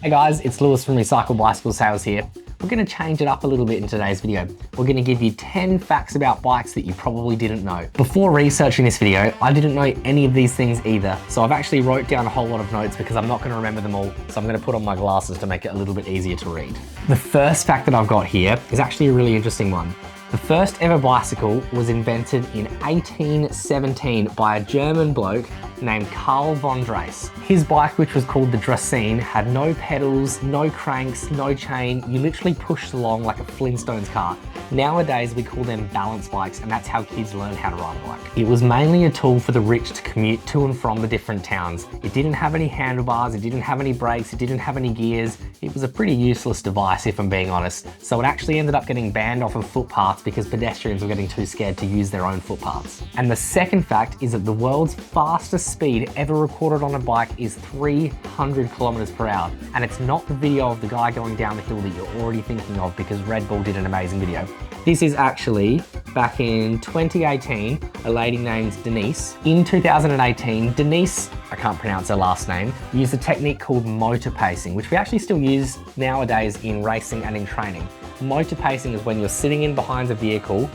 Hey guys, it's Lewis from Recycle Bicycle Sales here. We're going to change it up a little bit in today's video. We're going to give you 10 facts about bikes that you probably didn't know. Before researching this video, I didn't know any of these things either. So I've actually wrote down a whole lot of notes because I'm not going to remember them all. So I'm going to put on my glasses to make it a little bit easier to read. The first fact that I've got here is actually a really interesting one. The first ever bicycle was invented in 1817 by a German bloke named Carl von Drais. His bike, which was called the Dracaene, had no pedals, no cranks, no chain. You literally pushed along like a Flintstones car. Nowadays, we call them balance bikes, and that's how kids learn how to ride a bike. It was mainly a tool for the rich to commute to and from the different towns. It didn't have any handlebars, it didn't have any brakes, it didn't have any gears. It was a pretty useless device, if I'm being honest. So it actually ended up getting banned off of footpaths because pedestrians were getting too scared to use their own footpaths. And the second fact is that the world's fastest speed ever recorded on a bike is 300 kilometers per hour. And it's not the video of the guy going down the hill that you're already thinking of because Red Bull did an amazing video. This is actually back in 2018, a lady named Denise. In 2018, Denise, I can't pronounce her last name, used a technique called motor pacing, which we actually still use nowadays in racing and in training. Motor pacing is when you're sitting in behind a vehicle,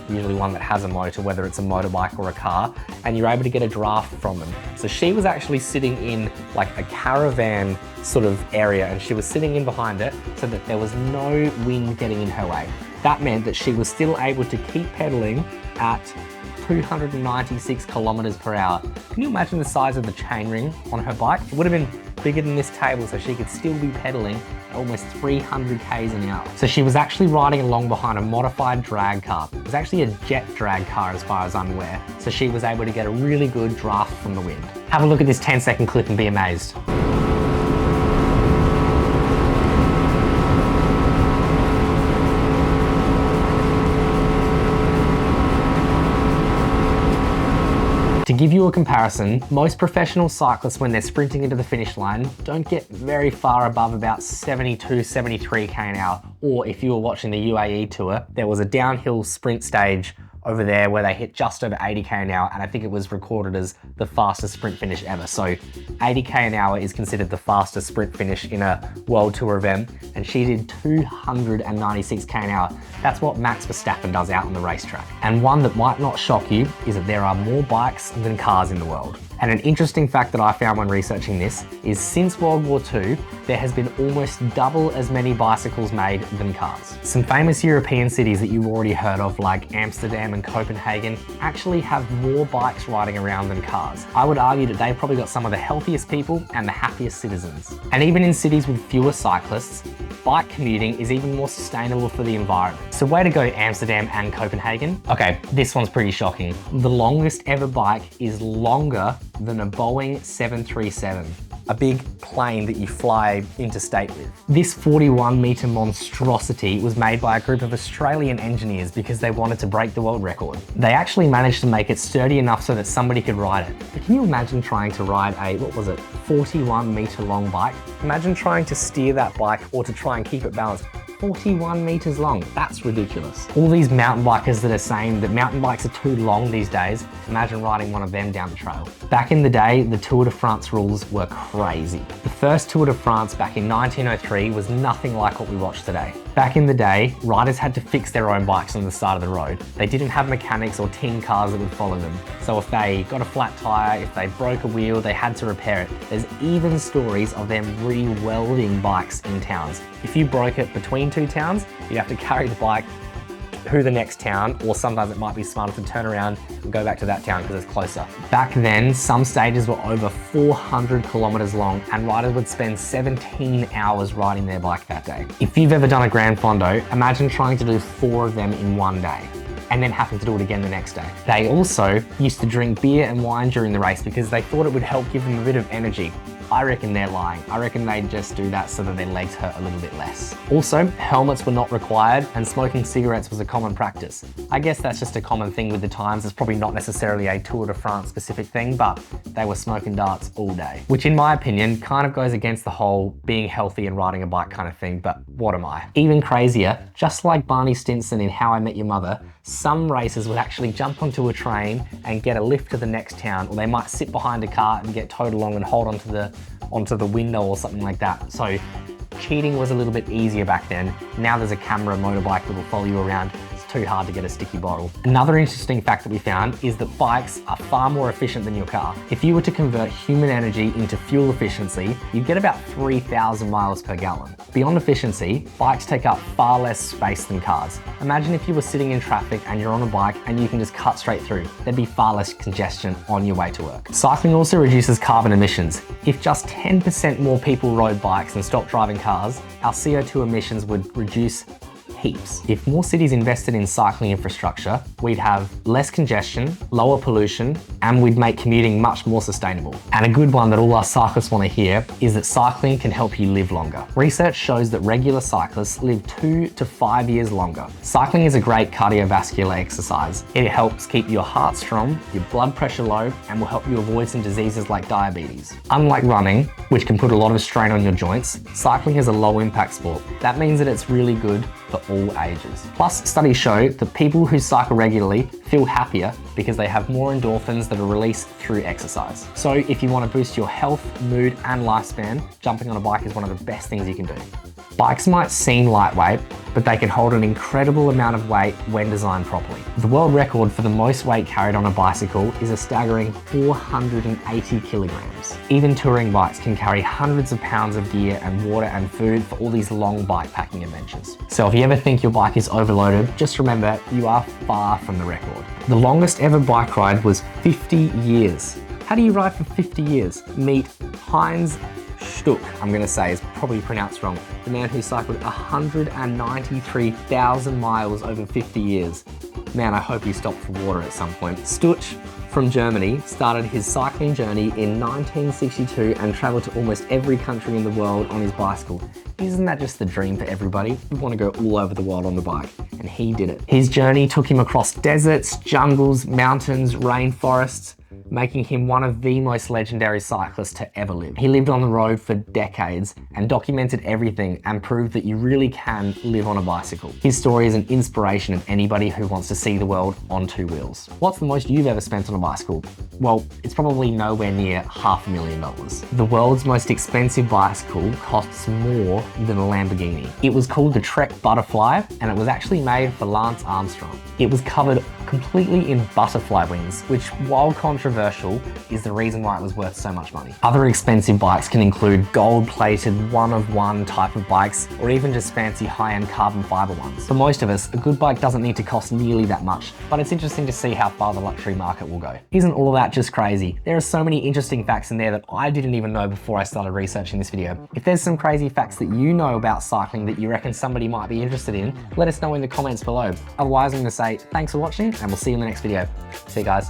usually one that has a motor, whether it's a motorbike or a car, and you're able to get a draft from them. So she was actually sitting in like a caravan sort of area, and she was sitting in behind it so that there was no wind getting in her way. That meant that she was still able to keep pedaling at 296 kilometers per hour. Can you imagine the size of the chainring on her bike? It would have been bigger than this table, so she could still be pedaling at almost 300 k's an hour. So she was actually riding along behind a modified drag car. It was actually a jet drag car as far as I'm aware. So she was able to get a really good draft from the wind. Have a look at this 10-second clip and be amazed. To give you a comparison, most professional cyclists, when they're sprinting into the finish line, don't get very far above about 72, 73 k an hour. Or if you were watching the UAE tour, there was a downhill sprint stage over there where they hit just over 80 k an hour, and I think it was recorded as the fastest sprint finish ever. So 80 k an hour is considered the fastest sprint finish in a world tour event, and she did 296 k an hour. That's what Max Verstappen does out on the racetrack. And one that might not shock you is that there are more bikes than cars in the world. And an interesting fact that I found when researching this is since World War II, there has been almost double as many bicycles made than cars. Some famous European cities that you've already heard of, like Amsterdam and Copenhagen, actually have more bikes riding around than cars. I would argue that they've probably got some of the healthiest people and the happiest citizens. And even in cities with fewer cyclists, bike commuting is even more sustainable for the environment. So way to go, Amsterdam and Copenhagen. Okay, this one's pretty shocking. The longest ever bike is longer than a Boeing 737, a big plane that you fly interstate with. This 41-meter monstrosity was made by a group of Australian engineers because they wanted to break the world record. They actually managed to make it sturdy enough so that somebody could ride it. But can you imagine trying to ride a, 41-meter long bike? Imagine trying to steer that bike or to try and keep it balanced. 41 meters long, that's ridiculous. All these mountain bikers that are saying that mountain bikes are too long these days, imagine riding one of them down the trail. Back in the day, the Tour de France rules were crazy. The first Tour de France back in 1903 was nothing like what we watch today. Back in the day, riders had to fix their own bikes on the side of the road. They didn't have mechanics or tin cars that would follow them. So if they got a flat tire, if they broke a wheel, they had to repair it. There's even stories of them re-welding bikes in towns. If you broke it between two towns, you'd have to carry the bike to the next town, or sometimes it might be smarter to turn around and go back to that town because it's closer. Back then, some stages were over 400 kilometers long, and riders would spend 17 hours riding their bike that day. If you've ever done a Gran Fondo, imagine trying to do 4 of them in one day, and then having to do it again the next day. They also used to drink beer and wine during the race because they thought it would help give them a bit of energy. I reckon they're lying. I reckon they just do that so that their legs hurt a little bit less. Also, helmets were not required and smoking cigarettes was a common practice. I guess that's just a common thing with the times. It's probably not necessarily a Tour de France specific thing, but they were smoking darts all day. Which in my opinion kind of goes against the whole being healthy and riding a bike kind of thing, but what am I? Even crazier, just like Barney Stinson in How I Met Your Mother, Some racers would actually jump onto a train and get a lift to the next town, or they might sit behind a car and get towed along and hold onto the window or something like that. So cheating was a little bit easier back then. Now there's a camera motorbike that will follow you around. It's too hard to get a sticky bottle. Another interesting fact that we found is that bikes are far more efficient than your car. If you were to convert human energy into fuel efficiency, you'd get about 3,000 miles per gallon. Beyond efficiency, bikes take up far less space than cars. Imagine if you were sitting in traffic and you're on a bike and you can just cut straight through. There'd be far less congestion on your way to work. Cycling also reduces carbon emissions. If just 10% more people rode bikes and stopped driving cars, our CO2 emissions would reduce heaps. If more cities invested in cycling infrastructure, we'd have less congestion, lower pollution, and we'd make commuting much more sustainable. And a good one that all us cyclists want to hear is that cycling can help you live longer. Research shows that regular cyclists live 2 to 5 years longer. Cycling is a great cardiovascular exercise. It helps keep your heart strong, your blood pressure low, and will help you avoid some diseases like diabetes. Unlike running, which can put a lot of strain on your joints, cycling is a low impact sport. That means that it's really good for all ages. Plus, studies show that people who cycle regularly feel happier because they have more endorphins that are released through exercise. So if you want to boost your health, mood, and lifespan, jumping on a bike is one of the best things you can do. Bikes might seem lightweight, but they can hold an incredible amount of weight when designed properly. The world record for the most weight carried on a bicycle is a staggering 480 kilograms. Even touring bikes can carry hundreds of pounds of gear and water and food for all these long bike packing adventures. So if you ever think your bike is overloaded, just remember you are far from the record. The longest ever bike ride was 50 years. How do you ride for 50 years? Meet Heinz Stuck, I'm going to say is probably pronounced wrong. The man who cycled 193,000 miles over 50 years. Man, I hope he stopped for water at some point. Stutsch from Germany started his cycling journey in 1962 and traveled to almost every country in the world on his bicycle. Isn't that just the dream for everybody? We want to go all over the world on the bike, and he did it. His journey took him across deserts, jungles, mountains, rainforests, making him one of the most legendary cyclists to ever live. He lived on the road for decades and documented everything and proved that you really can live on a bicycle. His story is an inspiration of anybody who wants to see the world on two wheels. What's the most you've ever spent on a bicycle? Well, it's probably nowhere near $500,000. The world's most expensive bicycle costs more than a Lamborghini. It was called the Trek Butterfly, and it was actually made for Lance Armstrong. It was covered completely in butterfly wings, which, while controversial, is the reason why it was worth so much money. Other expensive bikes can include gold-plated one-of-one type of bikes, or even just fancy high-end carbon fiber ones. For most of us, a good bike doesn't need to cost nearly that much, but it's interesting to see how far the luxury market will go. Isn't all of that just crazy? There are so many interesting facts in there that I didn't even know before I started researching this video. If there's some crazy facts that you know about cycling that you reckon somebody might be interested in, let us know in the comments below. Otherwise, I'm going to say thanks for watching, and we'll see you in the next video. See you guys.